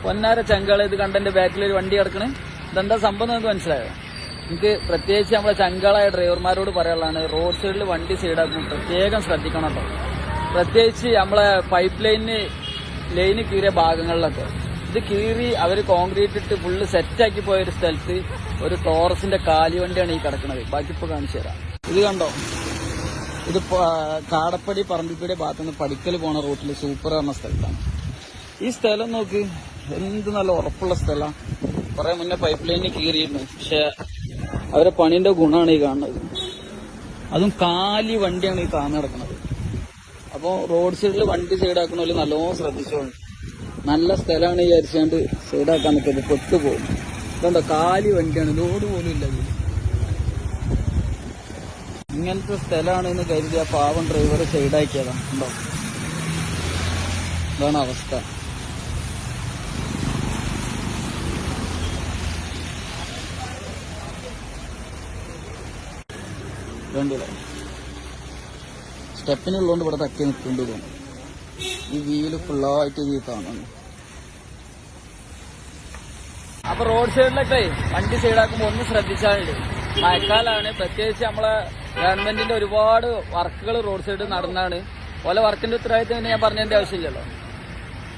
പൊന്നാര ചങ്കള ഇത് കണ്ടെന്റെ ബാക്കിൽ ഒരു വണ്ടി കിടക്കണേ. ഇതെന്താ സംഭവം നിങ്ങൾക്ക് മനസ്സിലായോ? എനിക്ക് പ്രത്യേകിച്ച് നമ്മളെ ചങ്കളായ ഡ്രൈവർമാരോട് പറയാനുള്ളതാണ്, റോഡ് സൈഡിൽ വണ്ടി സൈഡാക്കുമ്പോൾ പ്രത്യേകം ശ്രദ്ധിക്കണം കേട്ടോ. പ്രത്യേകിച്ച് നമ്മളെ പൈപ്പ് ലൈന് കീറിയ ഭാഗങ്ങളിലൊക്കെ ഇത് കീറി അവർ കോൺക്രീറ്റ് ഇട്ട് ഫുള്ള് സെറ്റാക്കി പോയൊരു സ്ഥലത്ത് ഒരു ടോറസിന്റെ കാലി വണ്ടിയാണ് ഈ കിടക്കുന്നത്. ബാക്കി ഇപ്പോൾ കാണിച്ചു തരാം. ഇത് കണ്ടോ, ഇത് കാടപ്പടി പറമ്പിപ്പടി ഭാഗത്തുനിന്ന് പഠിക്കൽ പോണ റൂട്ടിൽ സൂപ്പർ പറഞ്ഞ സ്ഥലത്താണ്. ഈ സ്ഥലം നോക്ക്, എന്ത് നല്ല ഉറപ്പുള്ള സ്ഥലമാണ്. കുറെ മുന്നേ പൈപ്പ് ലൈനിൽ കീറിയിരുന്നു, പക്ഷെ അവരെ പണിന്റെ ഗുണമാണ് ഈ കാണുന്നത്. അതും കാലി വണ്ടിയാണ് ഈ താന്ന് കിടക്കുന്നത്. അപ്പോൾ റോഡ് സൈഡിൽ വണ്ടി സൈഡാക്കണമല്ലോ നല്ലോണം ശ്രദ്ധിച്ചോളൂ. നല്ല സ്ഥലമാണ് വിചാരിച്ചാണ്ട് സൈഡാക്കാൻ നിൽക്കുന്നത്, പെട്ടുപോകും. ഇതുണ്ടോ, കാലി വണ്ടിയാണ്, ലോഡ് പോലും ഇല്ല. ഇങ്ങനത്തെ സ്ഥലമാണെന്ന് കരുതി ആ പാവം ഡ്രൈവർ സൈഡാക്കിയതാണ്. ഉണ്ടോ, ഇതാണ് അവസ്ഥ. വേണ്ടില്ല, സ്റ്റെപ്പിനുള്ളതുകൊണ്ട് ഇവിടെ തക്കി നിൽക്കേണ്ടി തോന്നും. ഈ വീല് ഫുള്ളായിട്ട് ഇത് കാണുന്നു. അപ്പൊ റോഡ് സൈഡിലൊക്കെ വണ്ടി സൈഡാക്കുമ്പോൾ ഒന്ന് ശ്രദ്ധിച്ചാലുണ്ട്. മഴക്കാലാണ്, പ്രത്യേകിച്ച് നമ്മളെ ഗവൺമെന്റിന്റെ ഒരുപാട് വർക്കുകൾ റോഡ് സൈഡിൽ നടന്നാണ്. ഓല വർക്കിന്റെ ഉത്തരവാദിത്തം ഞാൻ പറഞ്ഞതിന്റെ ആവശ്യമില്ലല്ലോ.